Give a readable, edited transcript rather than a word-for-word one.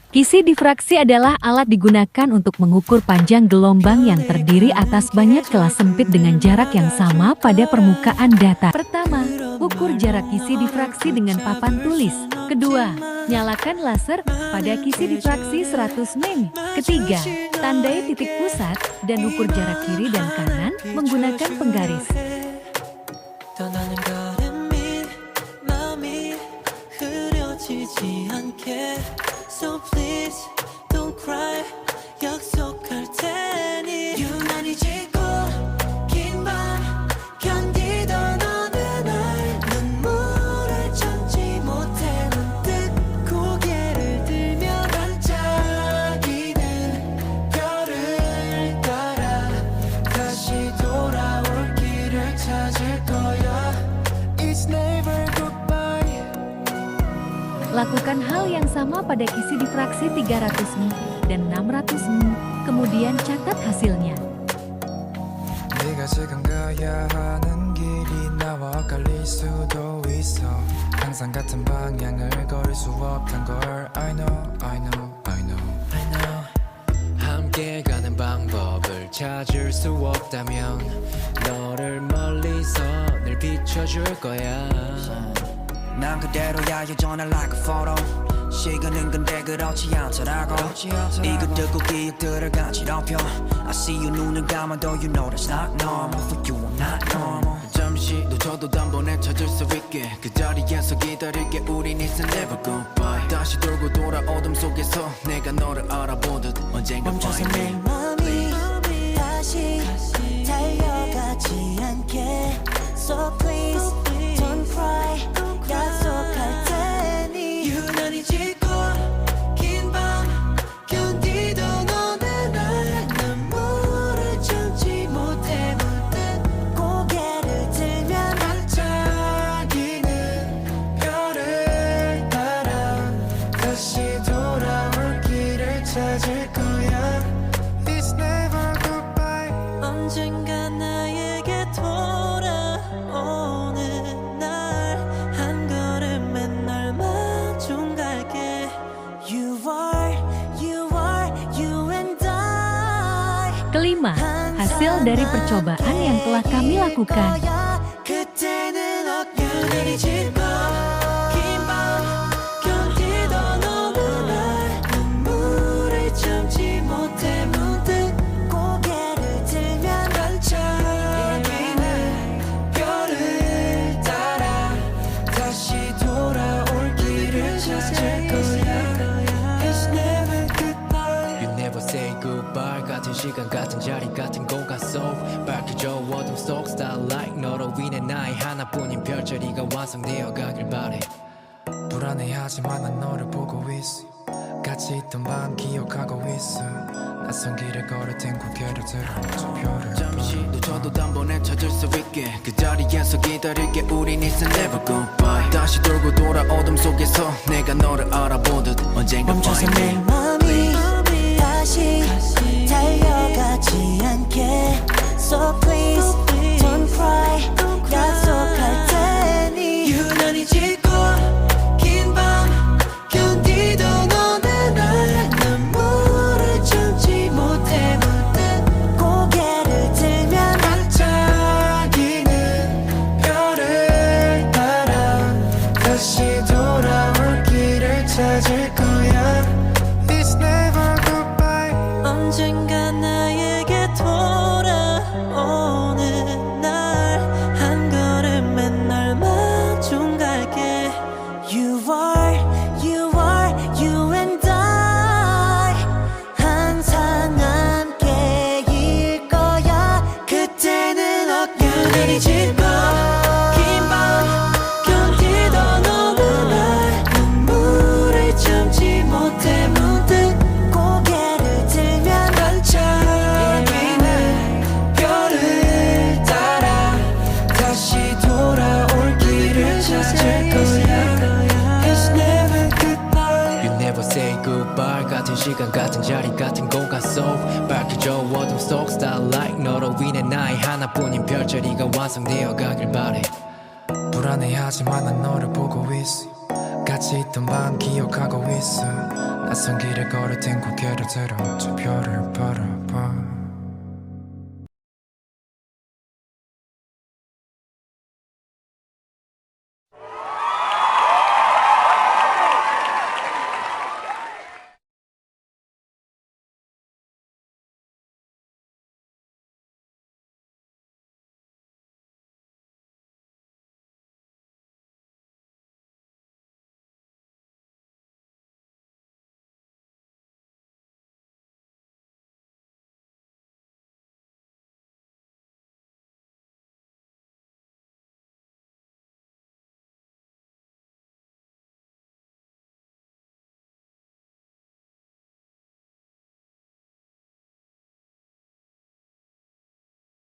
Kisi difraksi adalah alat digunakan untuk mengukur panjang gelombang yang terdiri atas banyak kelas sempit dengan jarak yang sama pada permukaan datar. Pertama, ukur jarak kisi difraksi dengan papan tulis. Kedua, nyalakan laser pada kisi difraksi 100 mem. Ketiga, tandai titik pusat dan ukur jarak kiri dan kanan menggunakan penggaris. So please don't cry 약속할 테니 유난히 짙고 긴 밤 견디던 어느 날 눈물을 참지 못해 문득 고개를 들며 반짝이는 별을 따라 다시 돌아올 길을 찾을 거야 It's never goodbye. Lakukan hal yang sama pada kisi difraksi 300 mem dan 600 mem, kemudian catat hasilnya. 네가 지금 가야 하는 길이 나와 엇갈릴 수도 있어. 항상 같은 방향을 걸을 수 없단 걸 I know, I know, I know, I know. 함께 가는 방법을 찾을 수 없다면 너를 멀리서 늘 비춰줄 거야. 난 그대로야 여전히 like a photo 시간은 근데 그렇지 않더라고 이거 듣고 기억들을 간지럽혀 I see you 눈을 감아도 you know that's not normal For you I'm not normal 잠시 놓쳐도 단번에 찾을 수 있게 그 자리에서 기다릴게 우린 it's never goodbye 다시 돌고 돌아 어둠 속에서 내가 너를 알아보듯 언젠가 멈춰서 find 내 me 맘이 다시 달려가지 않게 So please don't cry 약속할 테니 유난히 짙고 긴 밤 견디던 어느 날 눈물을 참지 못해 문득 고개를 들면 반짝이는 별을 따라 다시 돌아올 길을 찾을 거야 It's never goodbye. 언젠가 나에게 돌아오는 Kelima, hasil dari percobaan yang telah kami lakukan. 같은 시간 같은 자리 같은 공간 속 밝혀져 어둠 속 starlight 너로 인해 나의 하나뿐인 별자리가 완성되어 가길 바래 불안해하지만 난 너를 보고 있어 같이 있던 밤 기억하고 있어 낯선 길을 걸을 땐 고개를 들어 표를 잠시 놓쳐도 단번에 찾을 수 있게 그 자리에서 기다릴게 우린 it's never goodbye 다시 돌고 돌아 어둠 속에서 내가 너를 알아보듯 언젠가 멈춰서 find 내 me 맘이 다시 달려가지 않게 So please don't cry 약속할 테니 유난히 짙고 긴 밤 견디던 어느 날 눈물을 참지 못해 문득 고개를 들면 반짝이는 별을 따라 다시 돌아올 길을 찾을 거야 It's never goodbye. 언젠가 나에게 돌아오는 날 한 걸음에 널 마중 갈게 You are, you and I 항상 함께일 거야 그때는 어깨를 짚고 긴 밤 견디던 어느 날 눈물을 참지 못해 문득 고개를 들면 반짝이는 별을 따라 다시 돌아올 길을 찾을 거야 It's never goodbye You never say goodbye 같은 시간 같은 자리 같은 공간 속 밝혀져 어둠 속 starlight 너로 인해 나의 하나뿐인 별자리가 완성되어 가길 바래 불안해하지만 난 너를 보고 있어 같이 있던 밤 기억하고 있어 낯선 길을 걸을 땐 고개를 들어 좌표를 봐